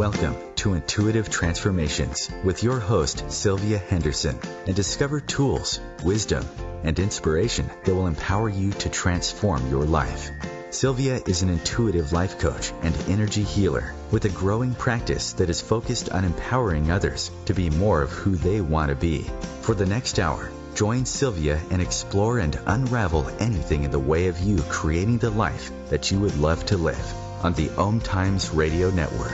Welcome to Intuitive Transformations with your host, Sylvia Henderson, and discover tools, wisdom, and inspiration that will empower you to transform your life. Sylvia is an intuitive life coach and energy healer with a growing practice that is focused on empowering others to be more of who they want to be. For the next hour, join Sylvia and explore and unravel anything in the way of you creating the life that you would love to live on the OMTimes Radio Network.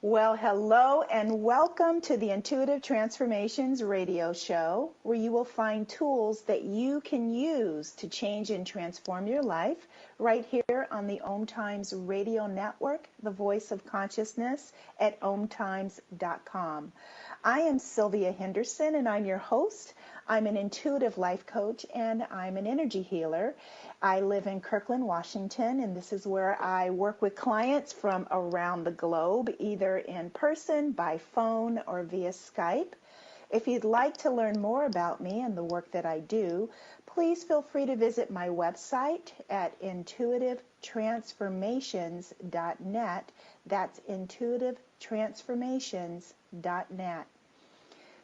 Well, hello and welcome to the Intuitive Transformations radio show, where you will find tools that you can use to change and transform your life right here on the OMTimes radio network, the voice of consciousness at OMTimes.com. I am Sylvia Henderson and I'm your host. I'm an intuitive life coach and I'm an energy healer. I live in Kirkland, Washington, and this is where I work with clients from around the globe, either in person, by phone, or via Skype. If you'd like to learn more about me and the work that I do, please feel free to visit my website at intuitivetransformations.net. That's intuitivetransformations.net.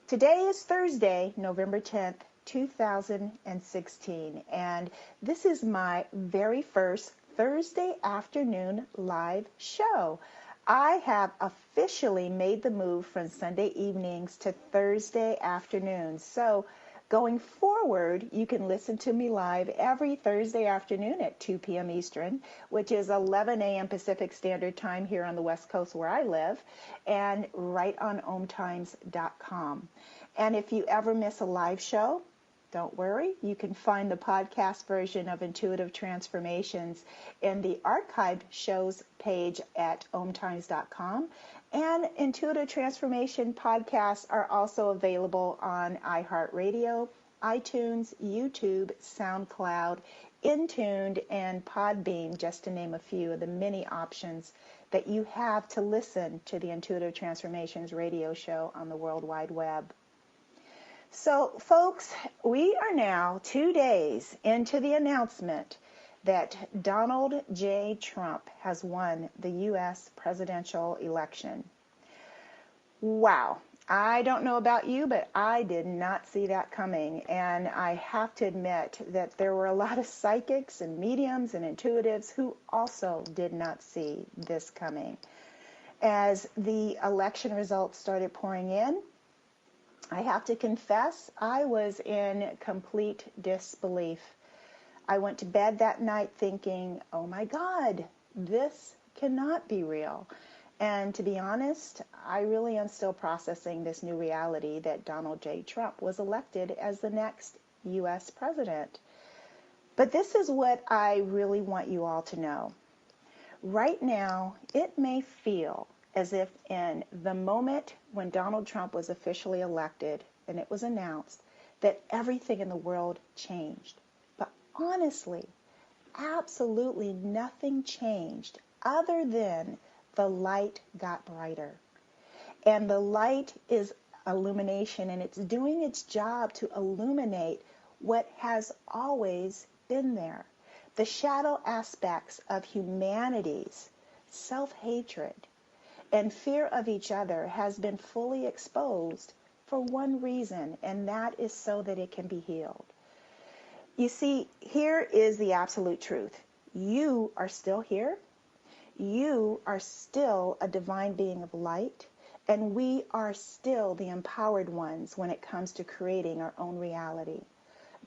Today is Thursday, November 10th, 2016, and this is my very first Thursday afternoon live show. I have officially made the move from Sunday evenings to Thursday afternoons. So going forward, you can listen to me live every Thursday afternoon at 2 p.m. Eastern, which is 11 a.m. Pacific Standard Time here on the West Coast where I live, and right on OMTimes.com. And if you ever miss a live show, don't worry, you can find the podcast version of Intuitive Transformations in the archived shows page at OMTimes.com. And Intuitive Transformation podcasts are also available on iHeartRadio, iTunes, YouTube, SoundCloud, Intuned, and Podbean, just to name a few of the many options that you have to listen to the Intuitive Transformations radio show on the World Wide Web. So, folks, we are now 2 days into the announcement that Donald J. Trump has won the U.S. presidential election. Wow. I don't know about you, but I did not see that coming. And I have to admit that there were a lot of psychics and mediums and intuitives who also did not see this coming. As the election results started pouring in, I have to confess, I was in complete disbelief. I went to bed that night thinking, oh my God, this cannot be real. And to be honest, I really am still processing this new reality that Donald J. Trump was elected as the next U.S. president. But this is what I really want you all to know. Right now, it may feel as if in the moment when Donald Trump was officially elected and it was announced that everything in the world changed. But honestly, absolutely nothing changed other than the light got brighter. And the light is illumination, and it's doing its job to illuminate what has always been there. The shadow aspects of humanity's self-hatred and fear of each other has been fully exposed for one reason, and that is so that it can be healed. You see, here is the absolute truth. You are still here. You are still a divine being of light, and we are still the empowered ones when it comes to creating our own reality.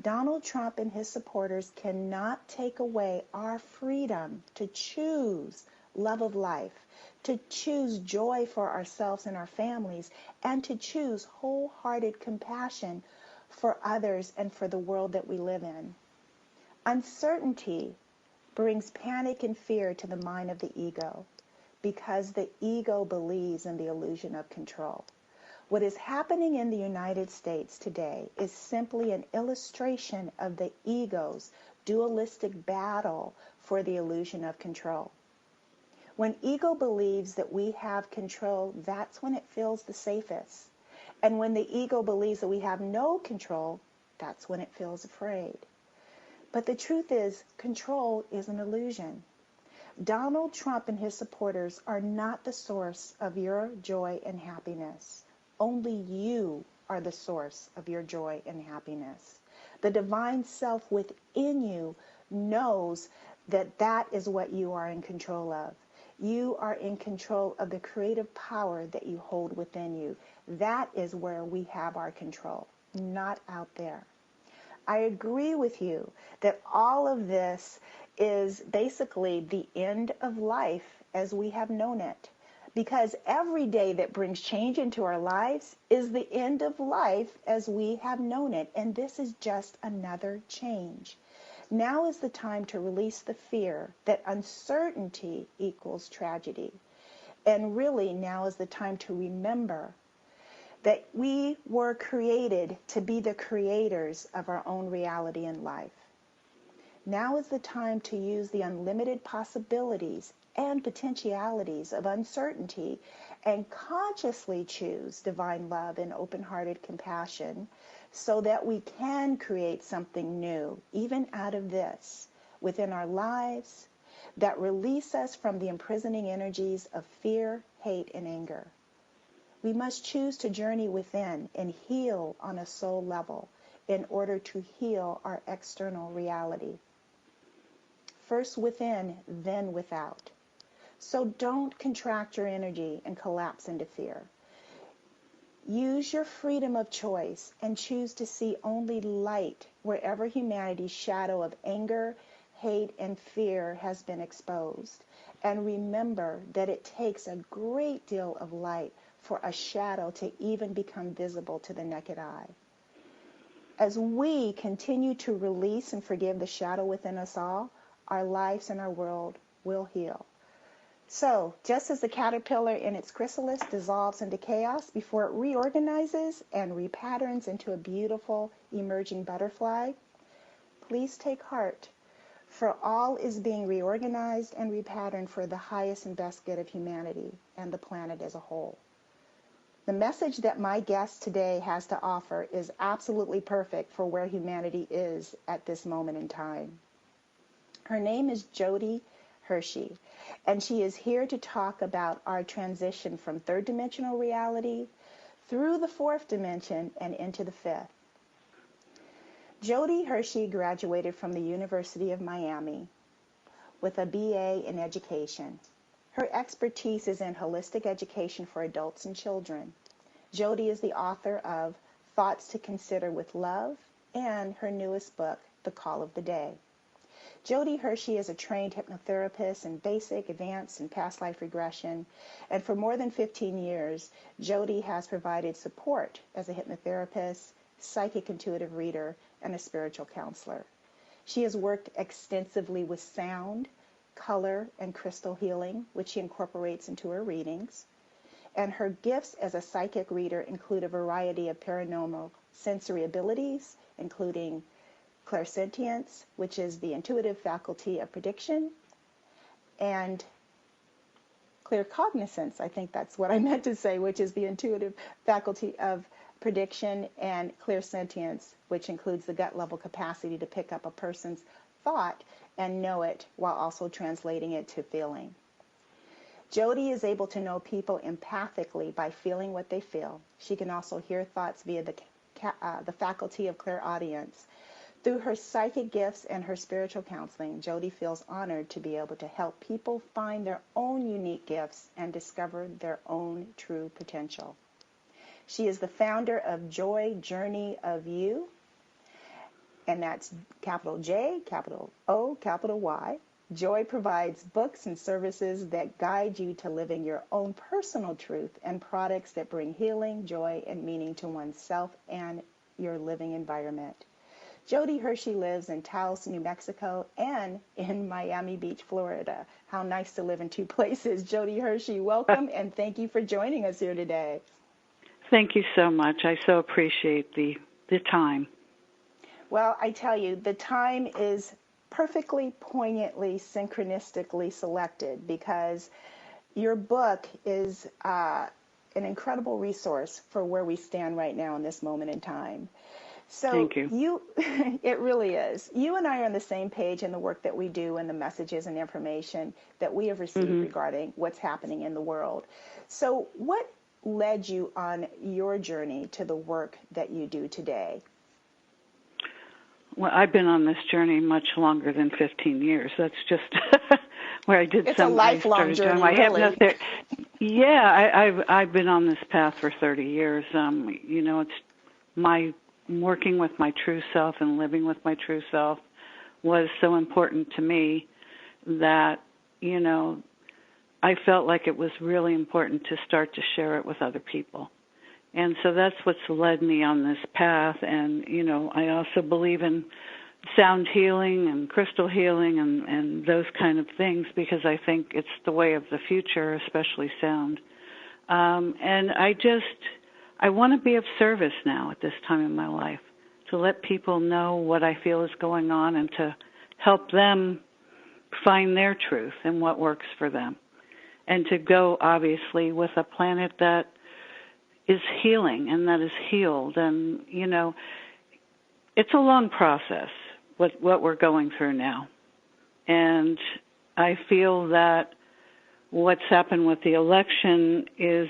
Donald Trump and his supporters cannot take away our freedom to choose love of life, to choose joy for ourselves and our families, and to choose wholehearted compassion for others and for the world that we live in. Uncertainty brings panic and fear to the mind of the ego because the ego believes in the illusion of control. What is happening in the United States today is simply an illustration of the ego's dualistic battle for the illusion of control. When ego believes that we have control, that's when it feels the safest. And when the ego believes that we have no control, that's when it feels afraid. But the truth is, control is an illusion. Donald Trump and his supporters are not the source of your joy and happiness. Only you are the source of your joy and happiness. The divine self within you knows that that is what you are in control of. You are in control of the creative power that you hold within you. That is where we have our control, not out there. I agree with you that all of this is basically the end of life as we have known it. Because every day that brings change into our lives is the end of life as we have known it. And this is just another change. Now is the time to release the fear that uncertainty equals tragedy. And really now is the time to remember that we were created to be the creators of our own reality in life. Now is the time to use the unlimited possibilities and potentialities of uncertainty and consciously choose divine love and open-hearted compassion so that we can create something new, even out of this, within our lives that release us from the imprisoning energies of fear, hate, and anger. We must choose to journey within and heal on a soul level in order to heal our external reality. First within, then without. So don't contract your energy and collapse into fear. Use your freedom of choice and choose to see only light wherever humanity's shadow of anger, hate, and fear has been exposed. And remember that it takes a great deal of light for a shadow to even become visible to the naked eye. As we continue to release and forgive the shadow within us all, our lives and our world will heal. So, just as the caterpillar in its chrysalis dissolves into chaos before it reorganizes and repatterns into a beautiful emerging butterfly, please take heart, for all is being reorganized and repatterned for the highest and best good of humanity and the planet as a whole. The message that my guest today has to offer is absolutely perfect for where humanity is at this moment in time. Her name is Jodi Hershey, and she is here to talk about our transition from third dimensional reality through the fourth dimension and into the fifth. Jodi Hershey graduated from the University of Miami with a BA in education. Her expertise is in holistic education for adults and children. Jodi is the author of Thoughts to Consider with Love and her newest book, The Call of the Day. Jodi Hershey is a trained hypnotherapist in basic, advanced, and past life regression, and for more than 15 years, Jodi has provided support as a hypnotherapist, psychic intuitive reader, and a spiritual counselor. She has worked extensively with sound, color, and crystal healing, which she incorporates into her readings. And her gifts as a psychic reader include a variety of paranormal sensory abilities, including clairsentience, which is the intuitive faculty of prediction, and claircognizance, I think that's what I meant to say, which is the intuitive faculty of prediction, and clairsentience, which includes the gut level capacity to pick up a person's thought and know it while also translating it to feeling. Jodi is able to know people empathically by feeling what they feel. She can also hear thoughts via the faculty of clairaudience. Through her psychic gifts and her spiritual counseling, Jodi feels honored to be able to help people find their own unique gifts and discover their own true potential. She is the founder of Joy Journey of You, and that's capital J, capital O, capital Y. Joy provides books and services that guide you to living your own personal truth and products that bring healing, joy, and meaning to oneself and your living environment. Jodi Hershey lives in Taos, New Mexico, and in Miami Beach, Florida. How nice to live in two places. Jodi Hershey, welcome, and thank you for joining us here today. Thank you so much. I so appreciate the time. Well, I tell you, the time is perfectly, poignantly, synchronistically selected because your book is an incredible resource for where we stand right now in this moment in time. So Thank you. It really is. You and I are on the same page in the work that we do and the messages and information that we have received regarding what's happening in the world. So what led you on your journey to the work that you do today? Well, I've been on this journey much longer than 15 years. That's just where I did it's a lifelong journey, really. Yeah, I've been on this path for 30 years. It's my working with my true self and living with my true self was so important to me that, I felt like it was really important to start to share it with other people. And so that's what's led me on this path. And, I also believe in sound healing and crystal healing and those kind of things because I think it's the way of the future, especially sound. And I want to be of service now at this time in my life, to let people know what I feel is going on and to help them find their truth and what works for them. And to go, obviously, with a planet that is healing and that is healed. And, it's a long process, what we're going through now. And I feel that what's happened with the election is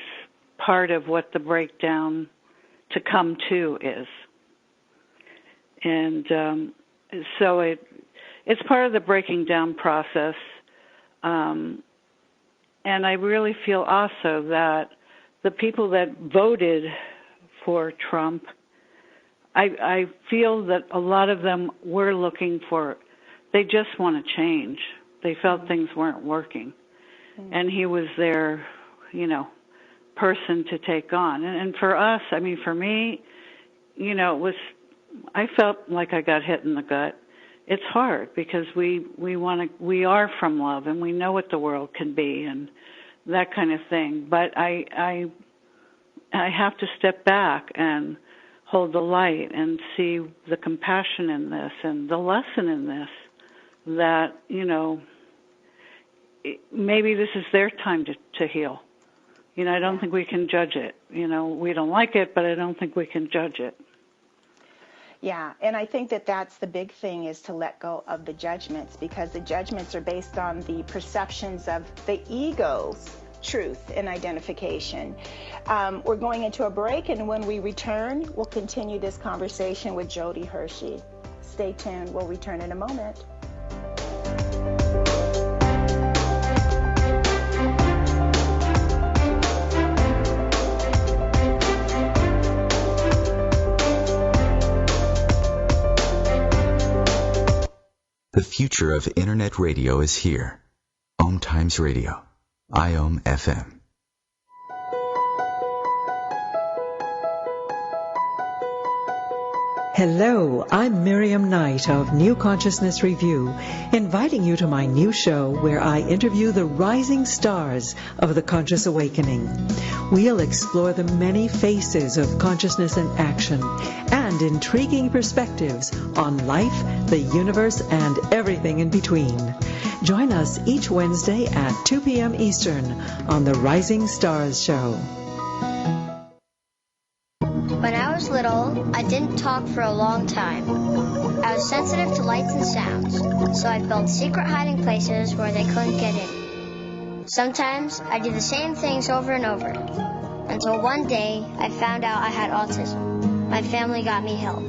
part of what the breakdown to come to is. And so it's part of the breaking down process. And I really feel also that the people that voted for Trump, I feel that a lot of them were looking for, they just want to change. They felt things weren't working. And he was their, person to take on. And for us, for me, I felt like I got hit in the gut. It's hard because we are from love and we know what the world can be and that kind of thing. But I have to step back and hold the light and see the compassion in this and the lesson in this that, maybe this is their time to heal. I don't think we can judge it. We don't like it, but I don't think we can judge it. Yeah, and I think that that's the big thing, is to let go of the judgments, because the judgments are based on the perceptions of the ego's truth and identification. We're going into a break, and when we return, we'll continue this conversation with Jodi Hershey. Stay tuned. We'll return in a moment. The future of Internet radio is here. OMTimes Radio. IOM FM. Hello, I'm Miriam Knight of New Consciousness Review, inviting you to my new show where I interview the rising stars of the conscious awakening. We'll explore the many faces of consciousness in action and intriguing perspectives on life, the universe, and everything in between. Join us each Wednesday at 2 p.m. Eastern on the Rising Stars Show. When I was little, I didn't talk for a long time. I was sensitive to lights and sounds, so I built secret hiding places where they couldn't get in. Sometimes I did the same things over and over, until one day I found out I had autism. My family got me help.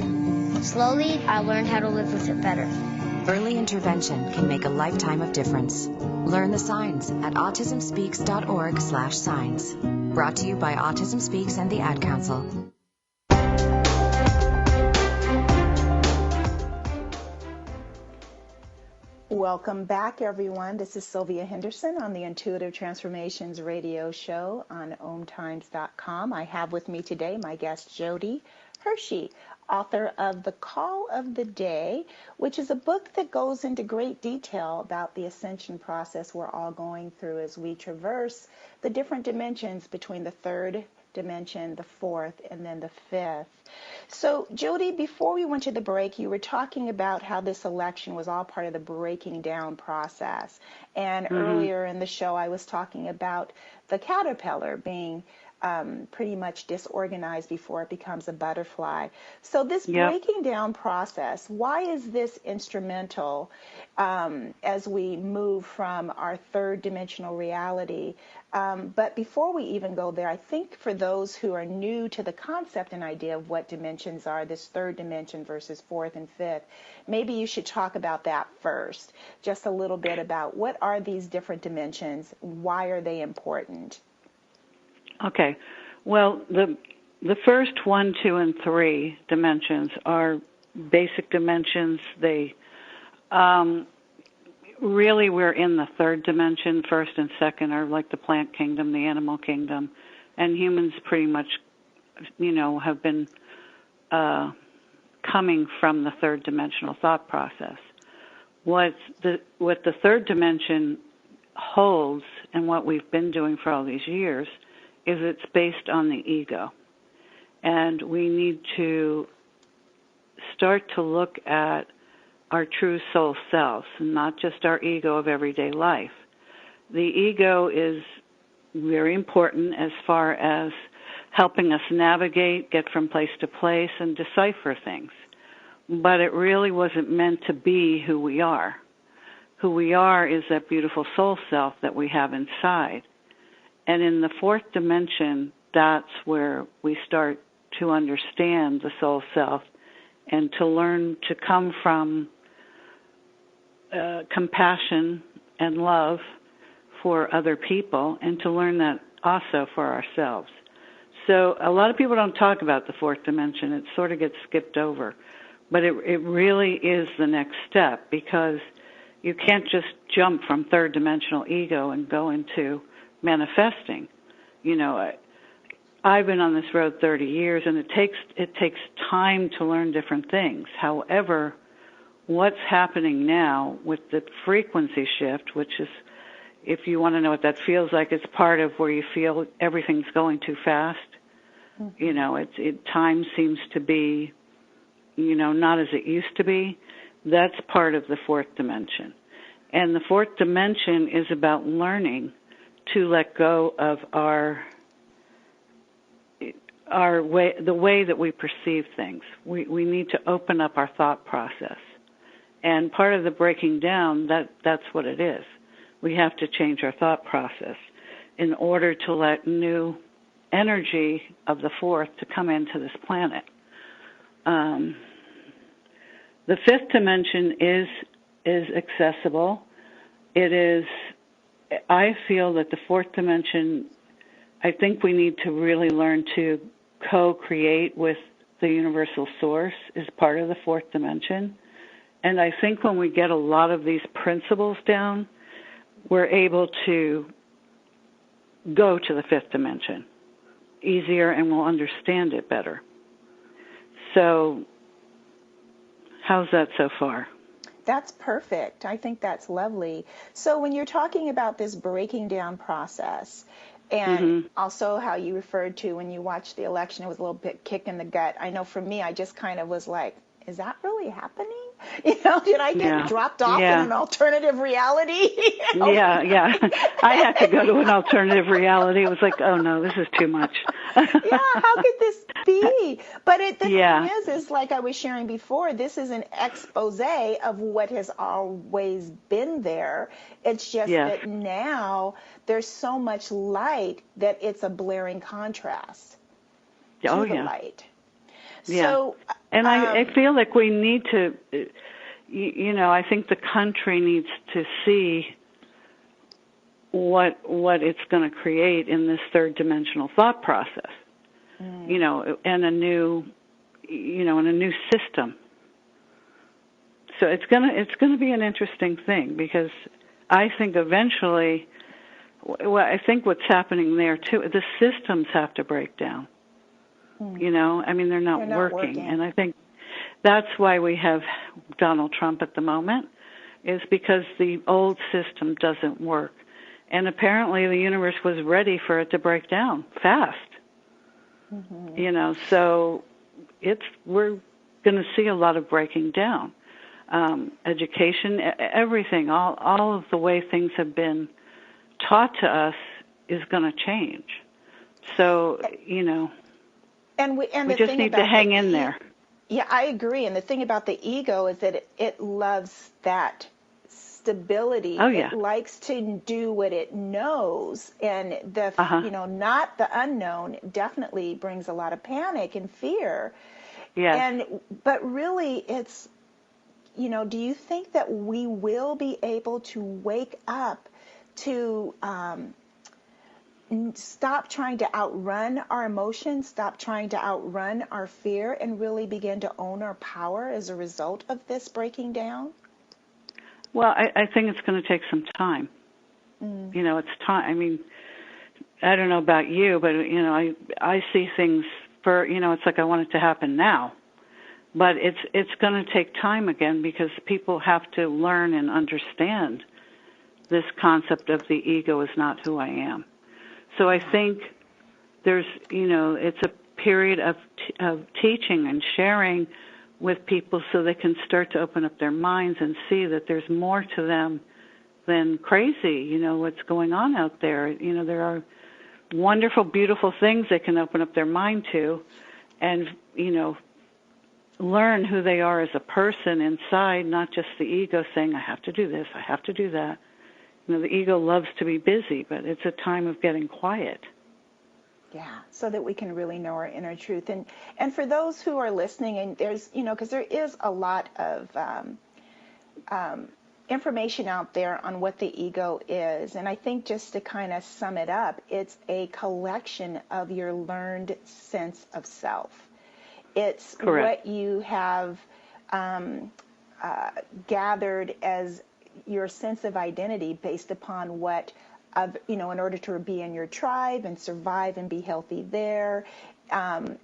Slowly, I learned how to live with it better. Early intervention can make a lifetime of difference. Learn the signs at autismspeaks.org/signs. Brought to you by Autism Speaks and the Ad Council. Welcome back, everyone. This is Sylvia Henderson on the Intuitive Transformations radio show on OMTimes.com. I have with me today my guest, Jodi Hershey, author of The Call of the Day, which is a book that goes into great detail about the ascension process we're all going through as we traverse the different dimensions between the third dimension, the fourth, and then the fifth. So, Jodi, before we went to the break, you were talking about how this election was all part of the breaking down process. And earlier in the show, I was talking about the caterpillar being pretty much disorganized before it becomes a butterfly. So this Yep. breaking down process, why is this instrumental as we move from our third dimensional reality? But before we even go there, I think for those who are new to the concept and idea of what dimensions are, this third dimension versus fourth and fifth, maybe you should talk about that first. Just a little bit about what are these different dimensions? Why are they important? Okay. Well, the first 1, 2, and 3 dimensions are basic dimensions. They really, we're in the third dimension. First and second are like the plant kingdom, the animal kingdom, and humans pretty much, have been coming from the third dimensional thought process. What the third dimension holds, and what we've been doing for all these years, is it's based on the ego. And we need to start to look at our true soul selves, and not just our ego of everyday life. The ego is very important as far as helping us navigate, get from place to place, and decipher things. But it really wasn't meant to be who we are. Who we are is that beautiful soul self that we have inside. And in the fourth dimension, that's where we start to understand the soul self and to learn to come from compassion and love for other people, and to learn that also for ourselves. So a lot of people don't talk about the fourth dimension. It sort of gets skipped over. But it really is the next step, because you can't just jump from third dimensional ego and go into manifesting. I've been on this road 30 years, and it takes time to learn different things. However, what's happening now with the frequency shift, which is, if you want to know what that feels like, it's part of where you feel everything's going too fast. Mm-hmm. Time seems to be, not as it used to be. That's part of the fourth dimension. And the fourth dimension is about learning to let go of our way, the way that we perceive things. We need to open up our thought process. And part of the breaking down, that's what it is. We have to change our thought process in order to let new energy of the fourth to come into this planet. The fifth dimension is accessible. It is, I feel that the fourth dimension, I think we need to really learn to co-create with the universal source is part of the fourth dimension. And I think when we get a lot of these principles down, we're able to go to the fifth dimension easier, and we'll understand it better. So how's that so far? That's perfect. I think that's lovely. So when you're talking about this breaking down process, and mm-hmm. also how you referred to when you watched the election, it was a little bit kick in the gut. I know for me, I just kind of was like, is that really happening? Did I get dropped off in an alternative reality? Yeah. I had to go to an alternative reality. It was like, oh no, this is too much. How could this be? But the thing is like I was sharing before, this is an expose of what has always been there. It's just that now there's so much light that it's a blaring contrast to the light. So, and I feel like we need to, I think the country needs to see what it's going to create in this third dimensional thought process, and a new system. So it's going to be an interesting thing, because I think eventually, I think what's happening there too, the systems have to break down. They're not working. And I think that's why we have Donald Trump at the moment, is because the old system doesn't work. And apparently the universe was ready for it to break down fast. Mm-hmm. So we're going to see a lot of breaking down. Education, everything, all of the way things have been taught to us is going to change. So, and we the just thing need to about hang in there. Yeah, I agree. And the thing about the ego is that it loves that stability. Oh, yeah. It likes to do what it knows, and Uh-huh. not the unknown definitely brings a lot of panic and fear. Yes. But really, it's, do you think that we will be able to wake up to stop trying to outrun our emotions, stop trying to outrun our fear, and really begin to own our power as a result of this breaking down? Well, I think it's going to take some time. It's time. I mean, I don't know about you, but, I see things it's like I want it to happen now. But it's going to take time again, because people have to learn and understand this concept of the ego is not who I am. So I think there's, it's a period of teaching and sharing with people so they can start to open up their minds and see that there's more to them than crazy, what's going on out there. There are wonderful, beautiful things they can open up their mind to and, learn who they are as a person inside, not just the ego saying, I have to do this, I have to do that. The ego loves to be busy, but it's a time of getting quiet. Yeah, so that we can really know our inner truth. And for those who are listening, and there's, because there is a lot of information out there on what the ego is. And I think just to kind of sum it up, it's a collection of your learned sense of self. It's Correct. what you have gathered as your sense of identity based upon what, in order to be in your tribe and survive and be healthy there.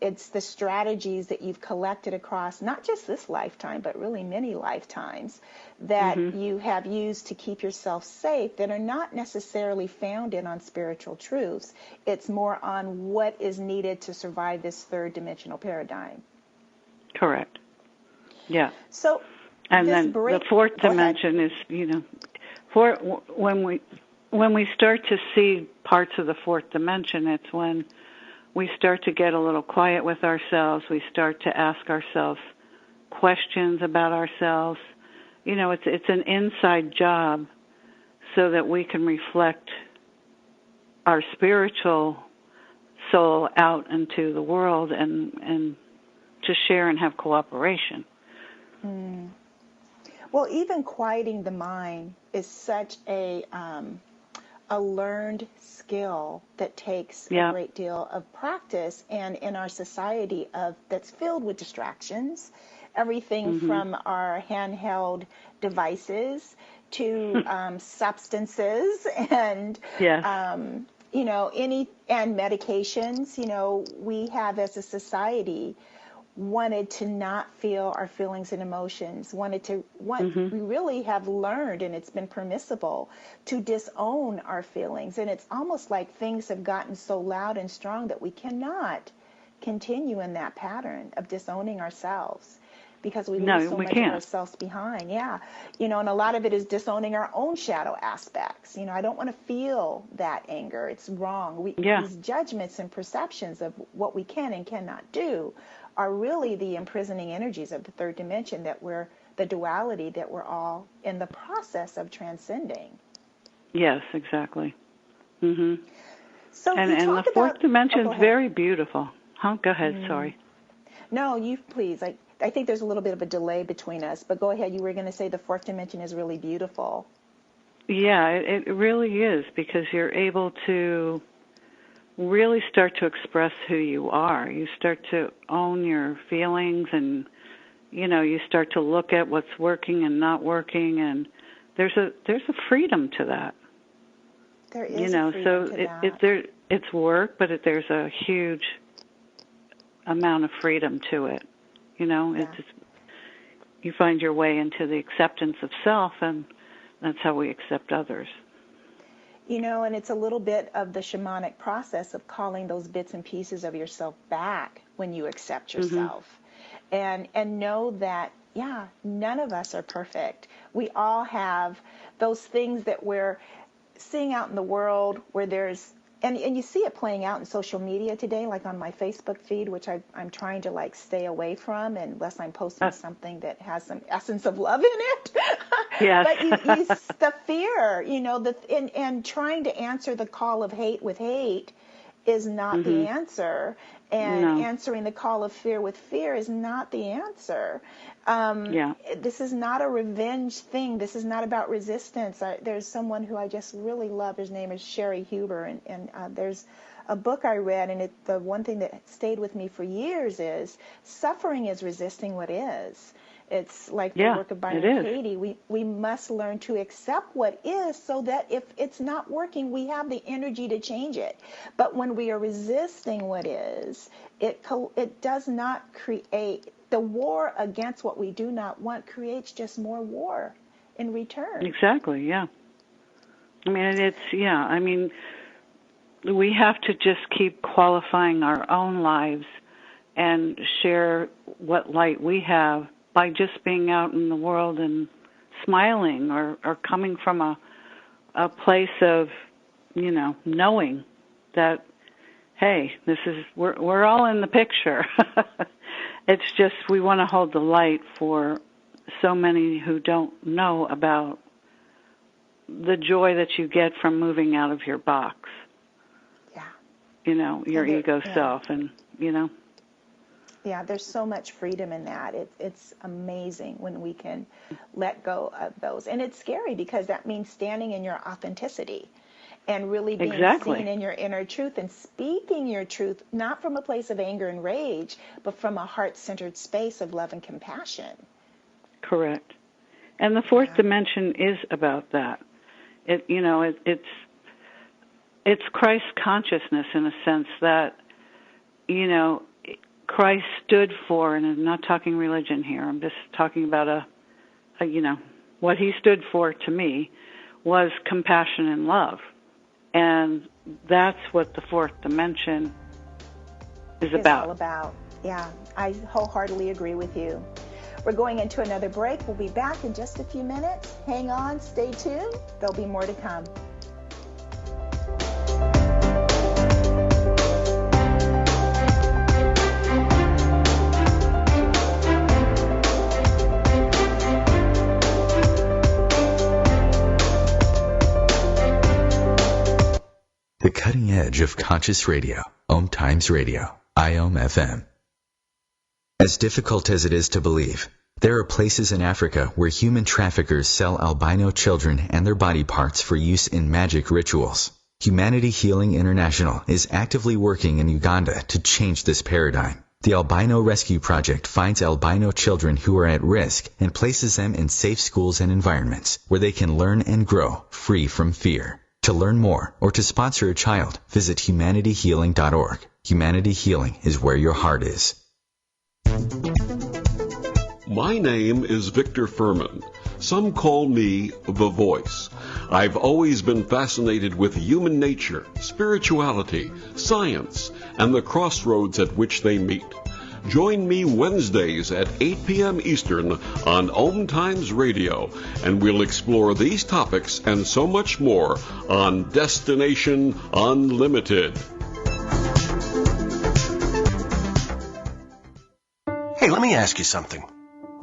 It's the strategies that you've collected across not just this lifetime, but really many lifetimes that you have used to keep yourself safe that are not necessarily founded on spiritual truths. It's more on what is needed to survive this third dimensional paradigm. Correct. Yeah. So, and then the fourth dimension is, when we start to see parts of the fourth dimension, it's when we start to get a little quiet with ourselves. We start to ask ourselves questions about ourselves. It's an inside job so that we can reflect our spiritual soul out into the world and to share and have cooperation. Well, even quieting the mind is such a learned skill that takes a great deal of practice. And in our society that's filled with distractions, everything from our handheld devices to substances and and medications, we have as a society wanted to not feel our feelings and emotions, we really have learned, and it's been permissible to disown our feelings. And it's almost like things have gotten so loud and strong that we cannot continue in that pattern of disowning ourselves because we leave so much of ourselves behind. Yeah. And a lot of it is disowning our own shadow aspects. I don't want to feel that anger. It's wrong. These judgments and perceptions of what we can and cannot do are really the imprisoning energies of the third dimension the duality that we're all in the process of transcending. Yes, exactly. So and the fourth dimension is very beautiful. Go ahead, sorry. No, you please. I think there's a little bit of a delay between us, but go ahead. You were going to say the fourth dimension is really beautiful. Yeah, it really is, because you're able to really start to express who you are. You start to own your feelings, and you start to look at what's working and not working, and there's a freedom to that. There is a freedom to that. It's work, but there's a huge amount of freedom to it. It's just, you find your way into the acceptance of self, and that's how we accept others. And it's a little bit of the shamanic process of calling those bits and pieces of yourself back when you accept yourself. And know that, none of us are perfect. We all have those things that we're seeing out in the world where there's and you see it playing out in social media today, like on my Facebook feed, which I'm trying to like stay away from unless I'm posting something that has some essence of love in it. Yes. But the fear, and trying to answer the call of hate with hate is not the answer. And answering the call of fear with fear is not the answer. This is not a revenge thing. This is not about resistance. There's someone who I just really love. His name is Sherry Huber, and there's a book I read, and the one thing that stayed with me for years is suffering is resisting what is. It's like the work of Byron Katie. We must learn to accept what is, so that if it's not working, we have the energy to change it. But when we are resisting what is, it does not create the war against what we do not want. Creates just more war in return. Exactly. Yeah. I mean, we have to just keep qualifying our own lives and share what light we have by just being out in the world and smiling, or coming from a place of, knowing that, hey, we're all in the picture. It's just we want to hold the light for so many who don't know about the joy that you get from moving out of your box. Yeah. Your ego self, and, Yeah, there's so much freedom in that. It's amazing when we can let go of those. And it's scary because that means standing in your authenticity and really being seen in your inner truth and speaking your truth, not from a place of anger and rage, but from a heart-centered space of love and compassion. Correct. And the fourth dimension is about that. It's Christ consciousness in a sense that, Christ stood for, and I'm not talking religion here, I'm just talking about what he stood for to me was compassion and love. And that's what the fourth dimension is about. It's all about. Yeah, I wholeheartedly agree with you. We're going into another break. We'll be back in just a few minutes. Hang on, stay tuned. There'll be more to come. The cutting edge of conscious radio, OMTimes Radio, IOM FM. As difficult as it is to believe, there are places in Africa where human traffickers sell albino children and their body parts for use in magic rituals. Humanity Healing International is actively working in Uganda to change this paradigm. The Albino Rescue Project finds albino children who are at risk and places them in safe schools and environments where they can learn and grow free from fear. To learn more or to sponsor a child, visit humanityhealing.org. Humanity Healing is where your heart is. My name is Victor Furman. Some call me the Voice. I've always been fascinated with human nature, spirituality, science, and the crossroads at which they meet. Join me Wednesdays at 8 p.m. Eastern on OMTimes Radio, and we'll explore these topics and so much more on Destination Unlimited. Hey, let me ask you something.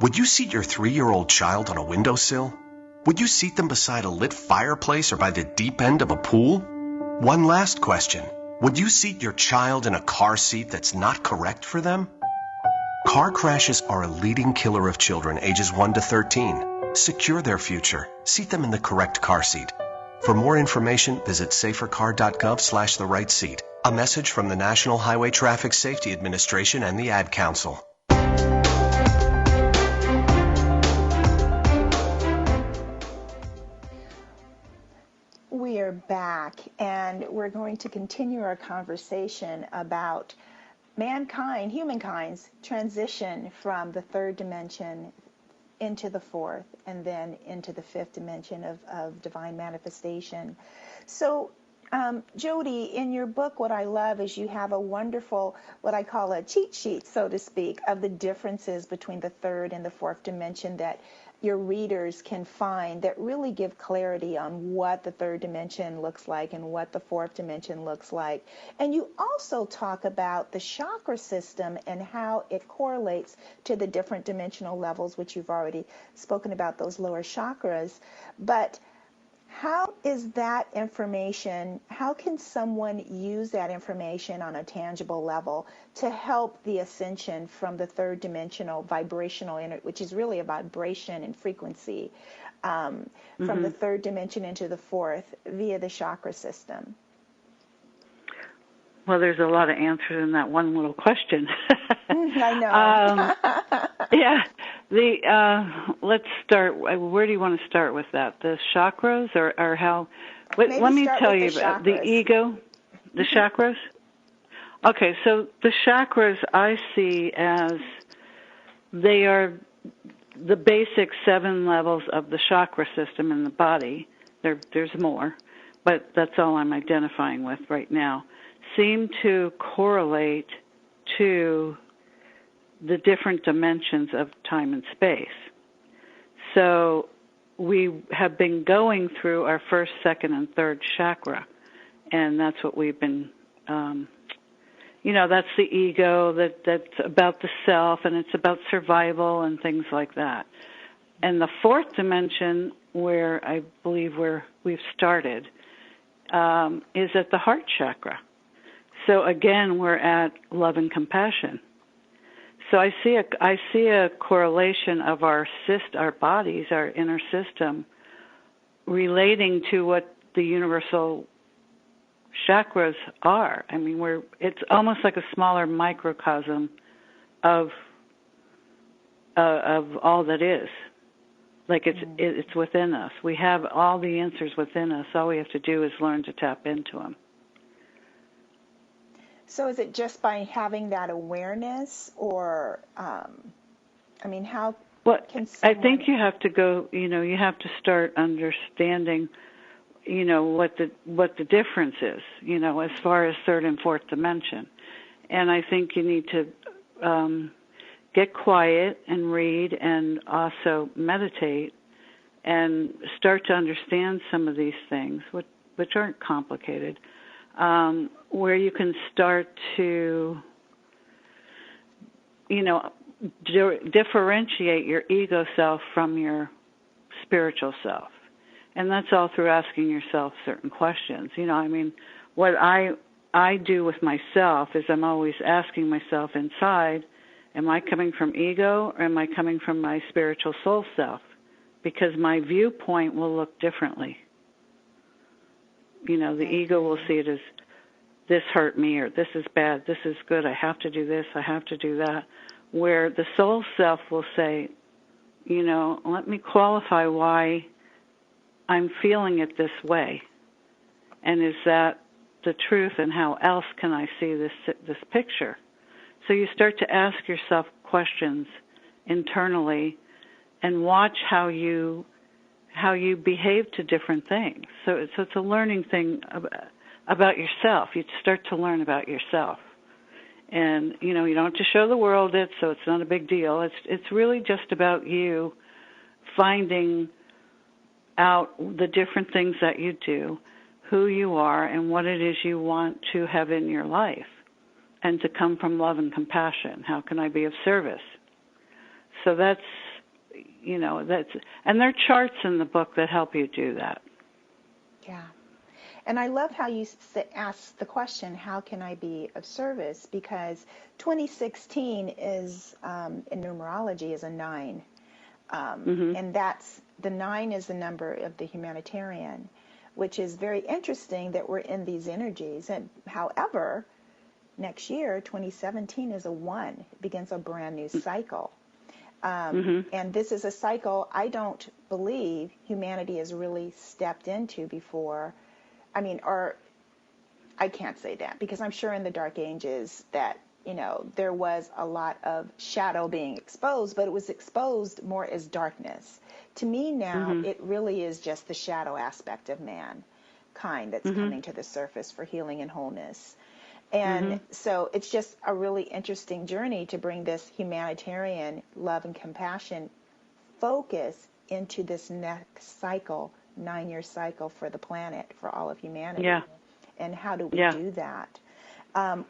Would you seat your 3-year-old child on a windowsill? Would you seat them beside a lit fireplace or by the deep end of a pool? One last question. Would you seat your child in a car seat that's not correct for them? Car crashes are a leading killer of children ages 1 to 13. Secure their future. Seat them in the correct car seat. For more information, visit safercar.gov/the right seat. A message from the National Highway Traffic Safety Administration and the Ad Council. We are back, and we're going to continue our conversation about humankind's transition from the third dimension into the fourth, and then into the fifth dimension of divine manifestation. So, Jodi, in your book, what I love is you have a wonderful, what I call a cheat sheet, so to speak, of the differences between the third and the fourth dimension that your readers can find that really give clarity on what the third dimension looks like and what the fourth dimension looks like. And you also talk about the chakra system and how it correlates to the different dimensional levels, which you've already spoken about, those lower chakras. But how is that information, how can someone use that information on a tangible level to help the ascension from the third dimensional vibrational, which is really a vibration and frequency, from the third dimension into the fourth via the chakra system? Well, there's a lot of answers in that one little question. I know. Yeah. Let's start. Where do you want to start with that? The chakras, or how? Let me tell you about the ego, the chakras. Okay, so the chakras I see as they are the basic 7 levels of the chakra system in the body. There's more, but that's all I'm identifying with right now. Seem to correlate to the different dimensions of time and space. So we have been going through our first, second, and third chakra, and that's what we've been, that's the ego, that's about the self, and it's about survival and things like that. And the fourth dimension, where I believe we've started, is at the heart chakra. So again, we're at love and compassion. So I see a correlation of our bodies, our inner system, relating to what the universal chakras are. I mean, it's almost like a smaller microcosm of all that is. Like it's within us. We have all the answers within us. All we have to do is learn to tap into them. So is it just by having that awareness, or, how can someone... I think you have to go, you have to start understanding, what the difference is, as far as third and fourth dimension. And I think you need to get quiet and read and also meditate and start to understand some of these things, which aren't complicated. Where you can start to, differentiate your ego self from your spiritual self. And that's all through asking yourself certain questions. What I do with myself is I'm always asking myself inside, am I coming from ego or am I coming from my spiritual soul self? Because my viewpoint will look differently. The ego will see it as this hurt me, or this is bad, this is good, I have to do this, I have to do that. Where the soul self will say, let me qualify why I'm feeling it this way. And is that the truth, and how else can I see this picture? So you start to ask yourself questions internally and watch how you behave to different things. So it's a learning thing about yourself. You start to learn about yourself. And, you don't have to show the world it, so it's not a big deal. It's really just about you finding out the different things that you do, who you are, and what it is you want to have in your life, and to come from love and compassion. How can I be of service? So that's, and there are charts in the book that help you do that. Yeah. And I love how you ask the question, how can I be of service? Because 2016 is, in numerology, is a 9. And the 9 is the number of the humanitarian, which is very interesting that we're in these energies. And however, next year, 2017, is a 1. It begins a brand new cycle. And this is a cycle I don't believe humanity has really stepped into before. Or I can't say that, because I'm sure in the Dark Ages that, there was a lot of shadow being exposed, but it was exposed more as darkness. To me now, it really is just the shadow aspect of mankind that's coming to the surface for healing and wholeness. And so it's just a really interesting journey to bring this humanitarian love and compassion focus into this next cycle, 9-year cycle for the planet, for all of humanity. Yeah. And how do we do that?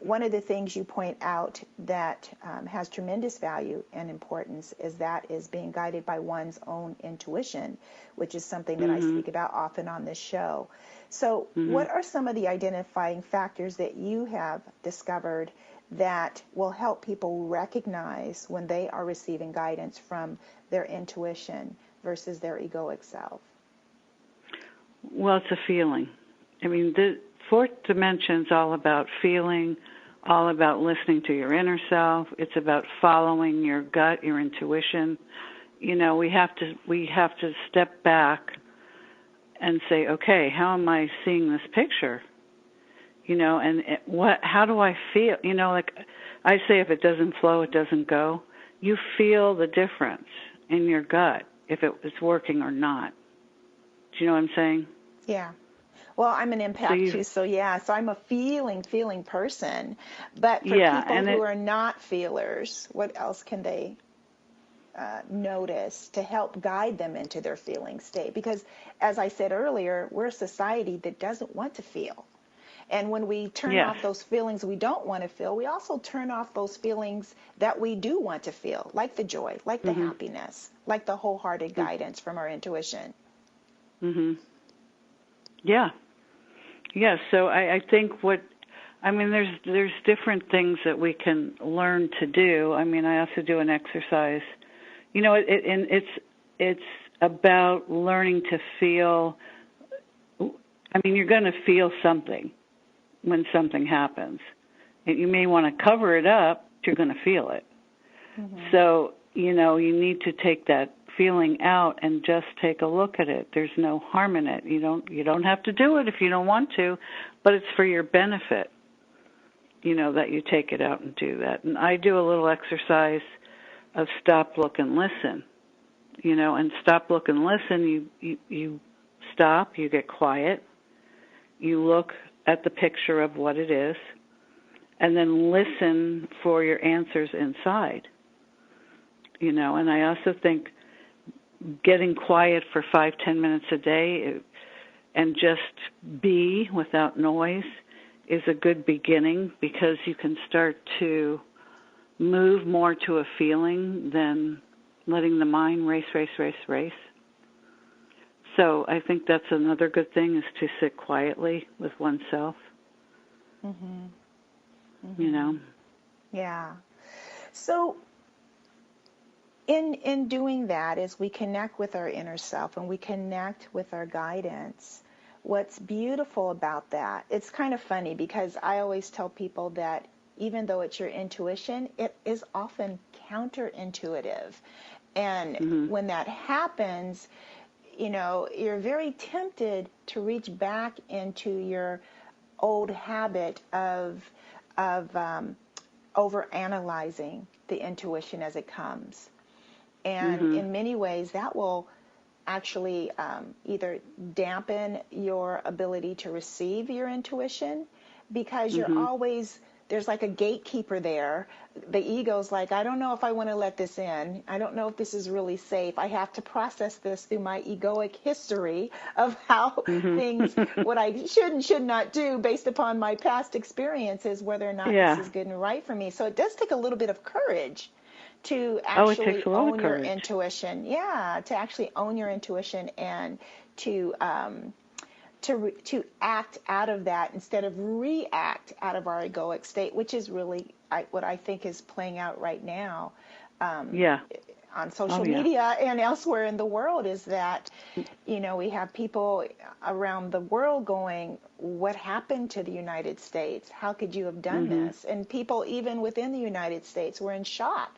One of the things you point out that has tremendous value and importance is being guided by one's own intuition, which is something that I speak about often on this show. So what are some of the identifying factors that you have discovered that will help people recognize when they are receiving guidance from their intuition versus their egoic self? Well, it's a feeling. I mean, the fourth dimension's all about feeling, all about listening to your inner self. It's about following your gut, your intuition. You know, we have to step back and say, okay, how am I seeing this picture? You know, and how do I feel? You know, like I say, if it doesn't flow, it doesn't go. You feel the difference in your gut if it's working or not. Do you know what I'm saying? Yeah. Well, I'm an empath too, so I'm a feeling person. But for people who are not feelers, what else can they notice to help guide them into their feeling state? Because, as I said earlier, we're a society that doesn't want to feel. And when we turn off those feelings we don't want to feel, we also turn off those feelings that we do want to feel, like the joy, like the happiness, like the wholehearted guidance from our intuition. Yeah. Yeah, so I think there's different things that we can learn to do. I mean, I also do an exercise. You know, it's about learning to feel. I mean, you're going to feel something when something happens. And you may want to cover it up, but you're going to feel it. So, you know, you need to take that feeling out and just take a look at it. There's no harm in it. You don't have to do it if you don't want to, but it's for your benefit, you know, that you take it out and do that. And I do a little exercise of stop, look, and listen, you know, and stop, look, and listen. You stop, you get quiet, you look at the picture of what it is, and then listen for your answers inside, you know. And I also think getting quiet for 5-10 minutes a day and just be without noise is a good beginning, because you can start to move more to a feeling than letting the mind race. So I think that's another good thing, is to sit quietly with oneself. You know? Yeah. So in doing that, as we connect with our inner self and we connect with our guidance, what's beautiful about that, it's kind of funny, because I always tell people that even though it's your intuition, it is often counterintuitive. And when that happens, you know, you're very tempted to reach back into your old habit of overanalyzing the intuition as it comes. And in many ways, that will actually either dampen your ability to receive your intuition, because you're always, there's like a gatekeeper there. The ego's like, I don't know if I want to let this in. I don't know if this is really safe. I have to process this through my egoic history of how things, what I should not do based upon my past experiences, whether or not this is good and right for me. So it does take a little bit of courage to actually own your intuition. Yeah, to actually own your intuition and to act out of that instead of react out of our egoic state, which is really what I think is playing out right now on social media and elsewhere in the world, is that, you know, we have people around the world going, what happened to the United States? How could you have done this? And people even within the United States were in shock.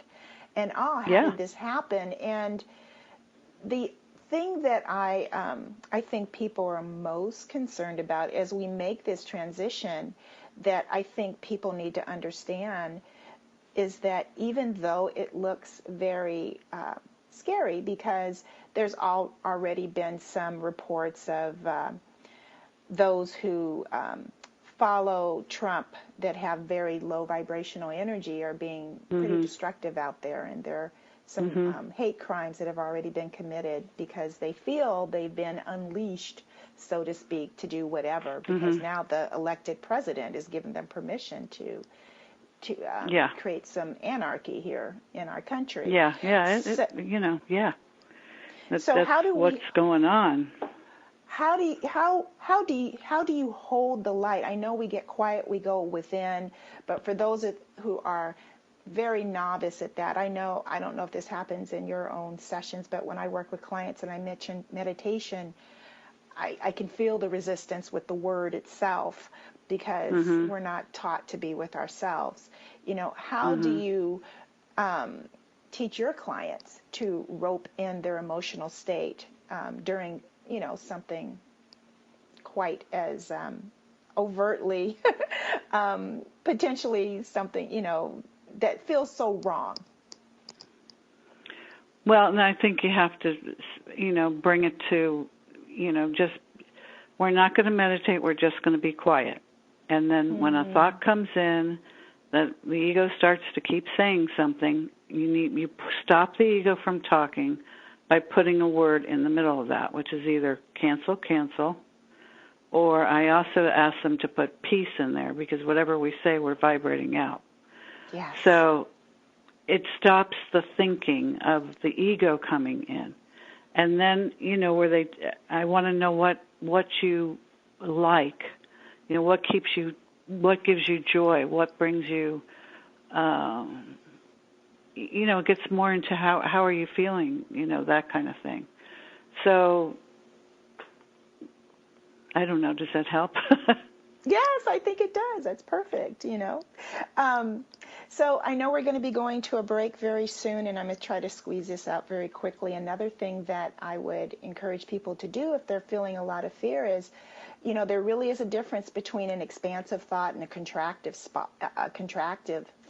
And, how did this happen? And the thing that I think people are most concerned about as we make this transition, that I think people need to understand, is that even though it looks very scary, because there's already been some reports of those who follow Trump that have very low vibrational energy are being pretty destructive out there, and they're hate crimes that have already been committed because they feel they've been unleashed, so to speak, to do whatever, because now the elected president is giving them permission to create some anarchy here in our country. That's what's going on. How do you hold the light? I know we get quiet, we go within, but for those who are very novice at that, I don't know if this happens in your own sessions, but when I work with clients and I mention meditation, I can feel the resistance with the word itself, because we're not taught to be with ourselves. How do you teach your clients to rope in their emotional state during, something quite as overtly, potentially something, that feels so wrong? Well, and I think you have to, bring it to, just, we're not going to meditate, we're just going to be quiet. And then when a thought comes in, that the ego starts to keep saying something, you stop the ego from talking by putting a word in the middle of that, which is either cancel, or I also ask them to put peace in there, because whatever we say, we're vibrating out. Yes. So it stops the thinking of the ego coming in. And then, I want to know what you like, what gives you joy, what brings you, it gets more into how are you feeling, that kind of thing. So, I don't know, does that help? Yes, I think it does. That's perfect, So I know we're going to be going to a break very soon, and I'm going to try to squeeze this out very quickly. Another thing that I would encourage people to do if they're feeling a lot of fear is, there really is a difference between an expansive thought and a contractive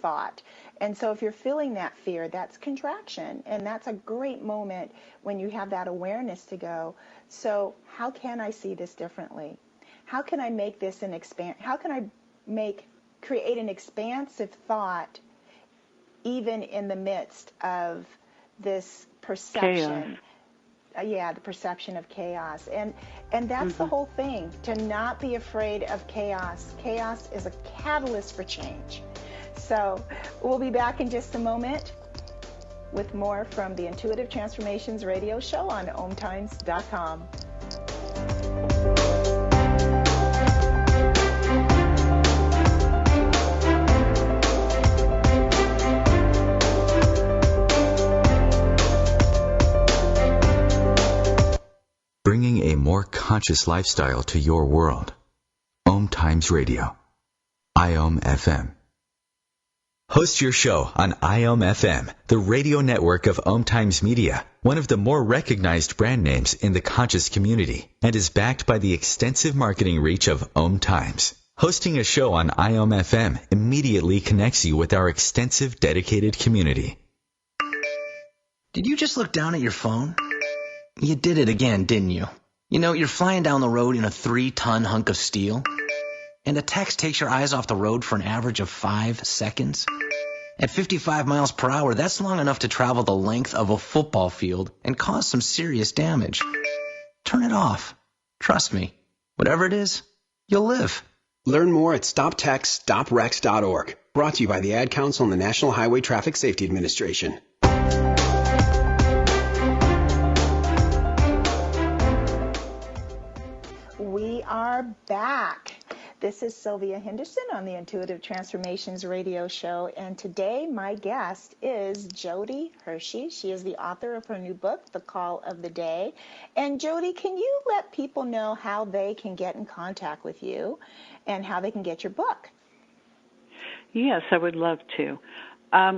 thought. And so if you're feeling that fear, that's contraction, and that's a great moment when you have that awareness to go, so how can I see this differently? How can I make this how can I create an expansive thought even in the midst of this perception? The perception of chaos. And that's the whole thing, to not be afraid of chaos. Chaos is a catalyst for change. So we'll be back in just a moment with more from the Intuitive Transformations radio show on OMTimes.com. Bringing a more conscious lifestyle to your world. OMTimes Radio. IOM FM. Host your show on IOM FM, the radio network of OMTimes Media, one of the more recognized brand names in the conscious community, and is backed by the extensive marketing reach of OMTimes. Hosting a show on IOM FM immediately connects you with our extensive dedicated community. Did you just look down at your phone? You did it again, didn't you? You're flying down the road in a 3-ton hunk of steel, and a text takes your eyes off the road for an average of 5 seconds. At 55 miles per hour, that's long enough to travel the length of a football field and cause some serious damage. Turn it off. Trust me. Whatever it is, you'll live. Learn more at StopTextStopWrecks.org. Brought to you by the Ad Council and the National Highway Traffic Safety Administration. We are back. This is Sylvia Henderson on the Intuitive Transformations radio show, and today my guest is Jodi Hershey. She is the author of her new book, The Call of the Day. And Jodi, can you let people know how they can get in contact with you and how they can get your book? Yes, I would love to.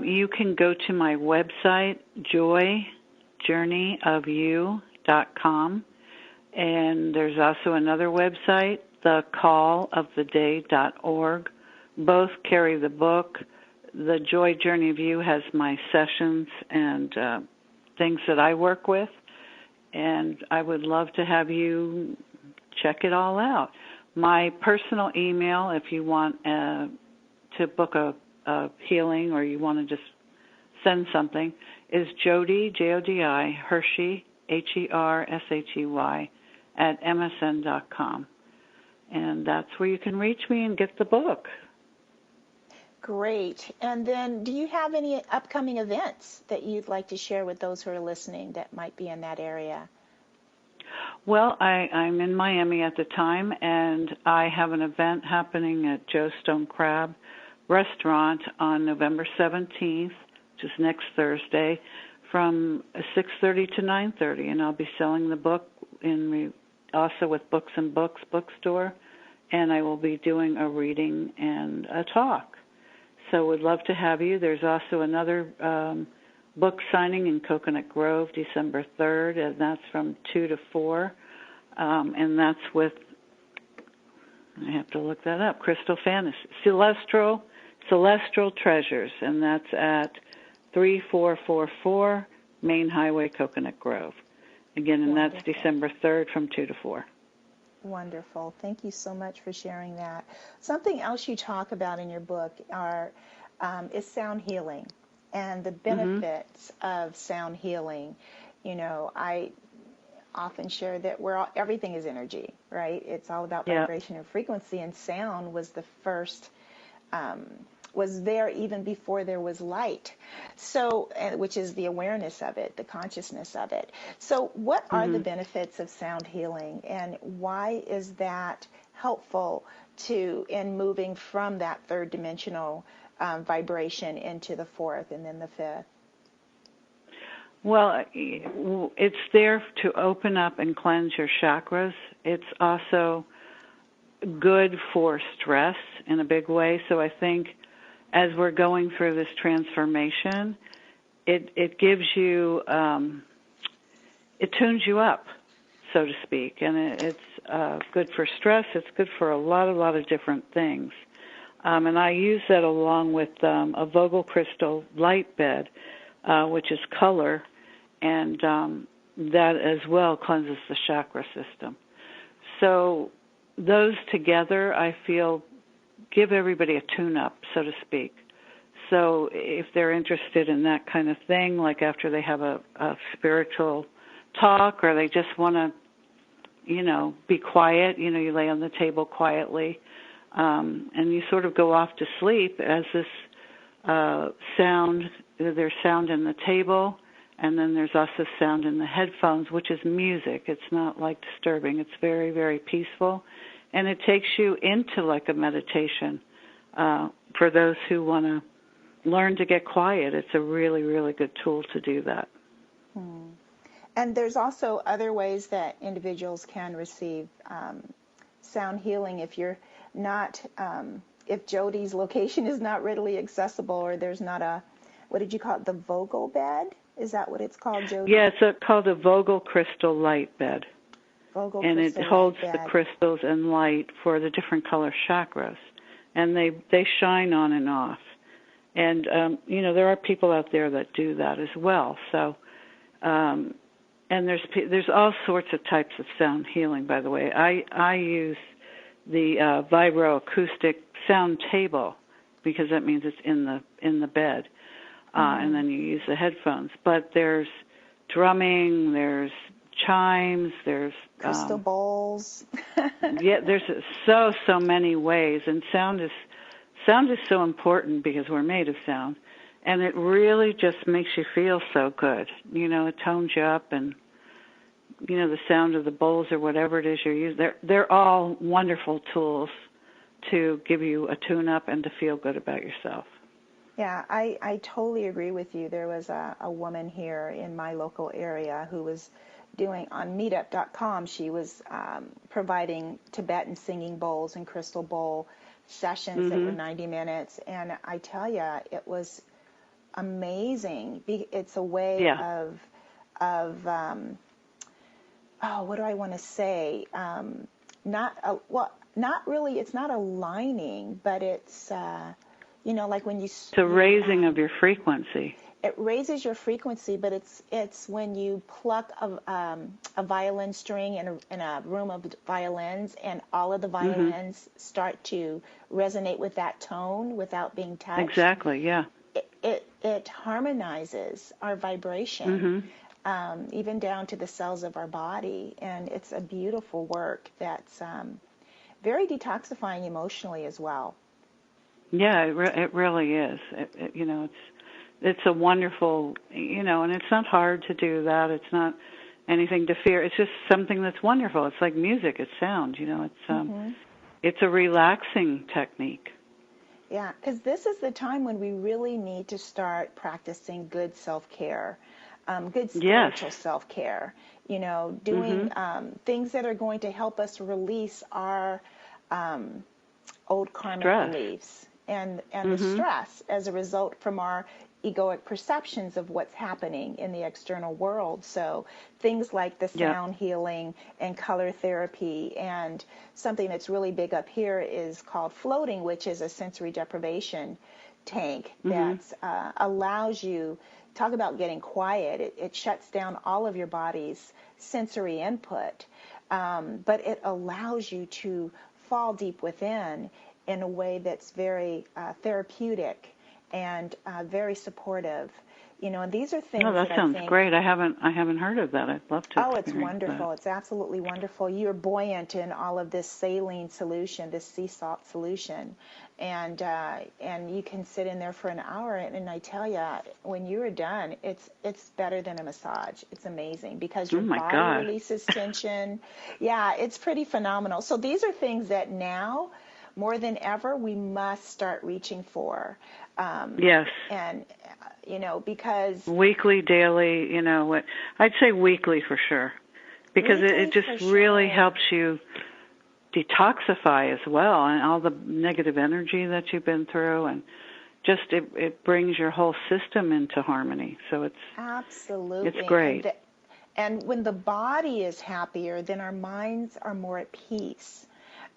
You can go to my website, joyjourneyofyou.com. And there's also another website, thecalloftheday.org. Both carry the book. The Joy Journey of You has my sessions and things that I work with. And I would love to have you check it all out. My personal email, if you want to book a healing or you want to just send something, is Jodi, Jodi, Hershey, Hershey, at msn.com. And that's where you can reach me and get the book. Great. And then do you have any upcoming events that you'd like to share with those who are listening that might be in that area? Well, I'm in Miami at the time, and I have an event happening at Joe's Stone Crab Restaurant on November 17th, which is next Thursday, from 6:30 to 9:30, and I'll be selling the book also with Books and Books bookstore, and I will be doing a reading and a talk. So we'd love to have you. There's also another book signing in Coconut Grove, December 3rd, and that's from 2 to 4, and that's with, I have to look that up, Crystal Fantasy, Celestial Treasures, and that's at 3444 Main Highway, Coconut Grove. Again, and that's December 3rd from 2 to 4. Wonderful. Thank you so much for sharing that. Something else you talk about in your book is sound healing and the benefits of sound healing. You know, I often share that everything is energy, right? It's all about vibration and frequency, and sound was the first, was there even before there was light. So, which is the awareness of it, the consciousness of it. So what are the benefits of sound healing, and why is that helpful in moving from that third dimensional vibration into the fourth and then the fifth? Well, it's there to open up and cleanse your chakras. It's also good for stress in a big way. So I think as we're going through this transformation, it gives you, it tunes you up, so to speak, and it's good for stress. It's good for a lot of different things. And I use that along with a Vogel crystal light bed, which is color, and that as well cleanses the chakra system. So those together, I feel, give everybody a tune-up, so to speak. So if they're interested in that kind of thing, like after they have a spiritual talk, or they just want to, be quiet, you lay on the table quietly, and you sort of go off to sleep as this sound, there's sound in the table, and then there's also sound in the headphones, which is music. It's not like disturbing. It's very, very peaceful. And it takes you into like a meditation. For those who want to learn to get quiet, it's a really, really good tool to do that. And there's also other ways that individuals can receive sound healing if you're not, if Jodi's location is not readily accessible, or there's not a, what did you call it, the Vogel bed? Is that what it's called, Jodi? Yeah, it's called a Vogel crystal light bed. And it holds the crystals and light for the different color chakras, and they shine on and off. And there are people out there that do that as well. So, and there's all sorts of types of sound healing. By the way, I use the vibroacoustic sound table, because that means it's in the bed, and then you use the headphones. But there's drumming, there's chimes, there's crystal bowls. Yeah, there's so many ways, and sound is so important because we're made of sound, and it really just makes you feel so good. It tones you up, and the sound of the bowls or whatever it is you're using, they're all wonderful tools to give you a tune up and to feel good about yourself. Yeah, I totally agree with you. There was a woman here in my local area who was doing on meetup.com. She was providing Tibetan singing bowls and crystal bowl sessions that were 90 minutes. And I tell you, it was amazing. It's a way of what do I want to say? Not really, it's not aligning, but it's, like when you... It's a raising of your frequency. It raises your frequency, but it's when you pluck a violin string in a room of violins, and all of the violins start to resonate with that tone without being touched. Exactly, yeah. it harmonizes our vibration, even down to the cells of our body. And it's a beautiful work that's very detoxifying emotionally as well. Yeah, it really is. It's a wonderful, and it's not hard to do that. It's not anything to fear. It's just something that's wonderful. It's like music. It's sound. It's a relaxing technique. Yeah, because this is the time when we really need to start practicing good self-care, good spiritual self-care, doing things that are going to help us release our old karmic beliefs and the stress as a result from our egoic perceptions of what's happening in the external world. So things like the sound healing and color therapy, and something that's really big up here is called floating, which is a sensory deprivation tank that allows you, talk about getting quiet. It shuts down all of your body's sensory input, but it allows you to fall deep within in a way that's very therapeutic and very supportive, and these are things. Oh, that sounds great. I haven't heard of that. I'd love to. Oh, it's wonderful. It's absolutely wonderful. You're buoyant in all of this saline solution, this sea salt solution, and you can sit in there for an hour, and I tell you, when you're done, it's better than a massage. It's amazing because your body releases tension. Yeah, it's pretty phenomenal. So these are things that now, more than ever, we must start reaching for. Yes. And, because... Weekly, daily, I'd say weekly for sure. Because it just really helps you detoxify as well, and all the negative energy that you've been through, and just it brings your whole system into harmony. So it's... Absolutely. It's great. And when the body is happier, then our minds are more at peace.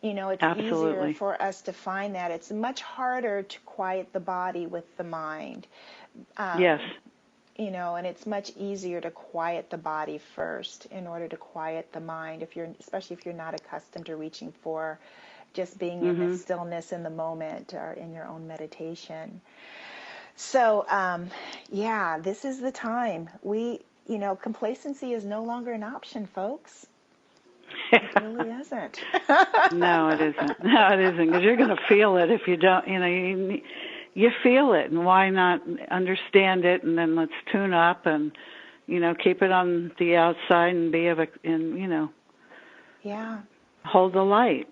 It's easier for us to find that. It's much harder to quiet the body with the mind. Yes. And it's much easier to quiet the body first in order to quiet the mind, especially if you're not accustomed to reaching for just being in the stillness in the moment or in your own meditation. So, this is the time. Complacency is no longer an option, folks. It really isn't. No, it isn't. No, it isn't, because you're going to feel it if you don't. You feel it, and why not understand it? And then let's tune up and keep it on the outside and hold the light.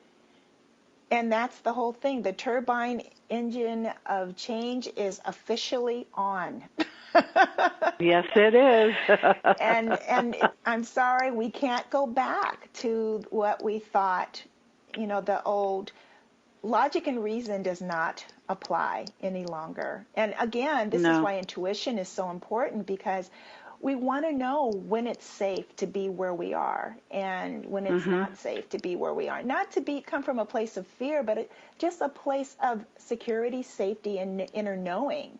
And that's the whole thing. The turbine engine of change is officially on. Yes, it is. and I'm sorry, we can't go back to what we thought, the old logic and reason does not apply any longer. And again, this is why intuition is so important, because we want to know when it's safe to be where we are and when it's not safe to be where we are. Not to come from a place of fear, but just a place of security, safety, and inner knowing.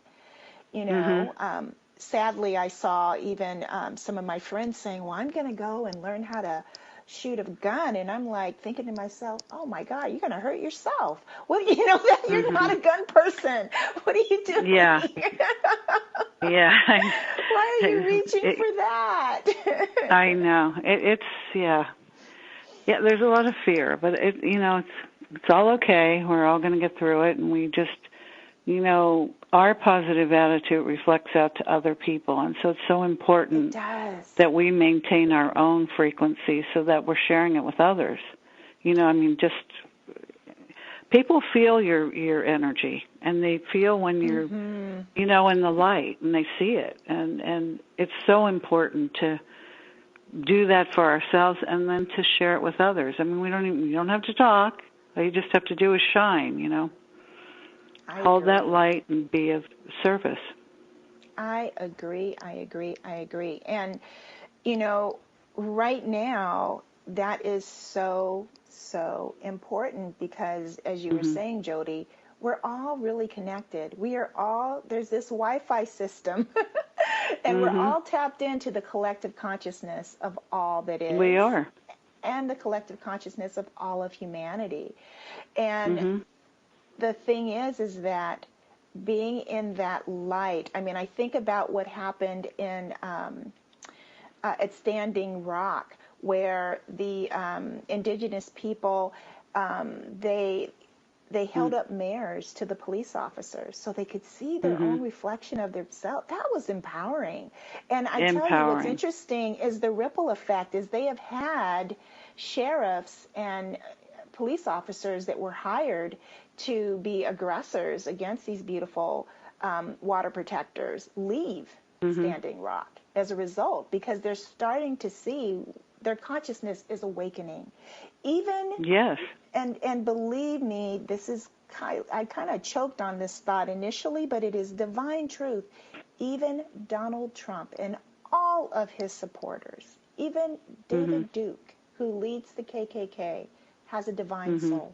Sadly, I saw even some of my friends saying, well, I'm going to go and learn how to shoot a gun. And I'm like thinking to myself, oh, my God, you're going to hurt yourself. Well, that you're not a gun person. What are you doing? Yeah. Yeah. Why are you reaching for that? I know. It's there's a lot of fear, but it's all okay. We're all going to get through it. And we just, our positive attitude reflects out to other people. And so it's so important that we maintain our own frequency so that we're sharing it with others. Just people feel your energy, and they feel when you're, in the light, and they see it. And it's so important to do that for ourselves and then to share it with others. You don't have to talk. All you just have to do is shine, Hold that light and be of service. I agree. And, right now, that is so, so important because, as you were saying, Jodi, we're all really connected. There's this Wi-Fi system, and we're all tapped into the collective consciousness of all that is. We are. And the collective consciousness of all of humanity. And the thing is that being in that light. I mean, I think about what happened in at Standing Rock, where the indigenous people, they held up mirrors to the police officers so they could see their own reflection of themselves. That was empowering. And I tell you, what's interesting is the ripple effect is they have had sheriffs and police officers that were hired to be aggressors against these beautiful water protectors leave Standing Rock as a result, because they're starting to see their consciousness is awakening. And believe me, I kind of choked on this thought initially, but it is divine truth. Even Donald Trump and all of his supporters, even David Duke, who leads the KKK, has a divine soul.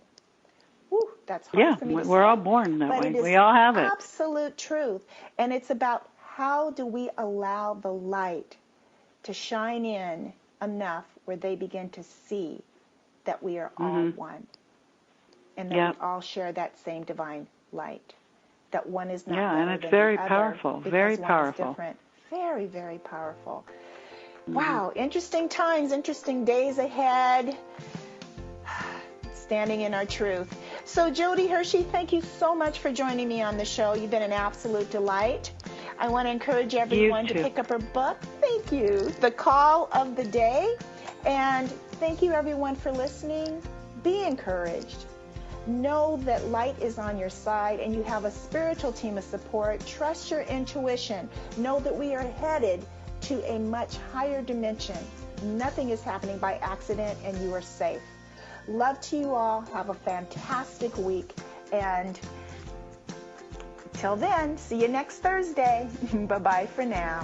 Whew, that's hard for me to say. We're all born that way. We all have it. Absolute truth. And it's about how do we allow the light to shine in enough where they begin to see that we are all one, and that we all share that same divine light, that one is not better and it's than very the other, powerful, very one powerful. is different. Very, very powerful. Wow, interesting times, interesting days ahead. Standing in our truth. So Jodi Hershey, thank you so much for joining me on the show. You've been an absolute delight. I want to encourage everyone to pick up her book. Thank you. The Call of the Day. And thank you everyone for listening. Be encouraged. Know that light is on your side and you have a spiritual team of support. Trust your intuition. Know that we are headed to a much higher dimension. Nothing is happening by accident and you are safe. Love to you all. Have a fantastic week. And till then, see you next Thursday. Bye-bye for now.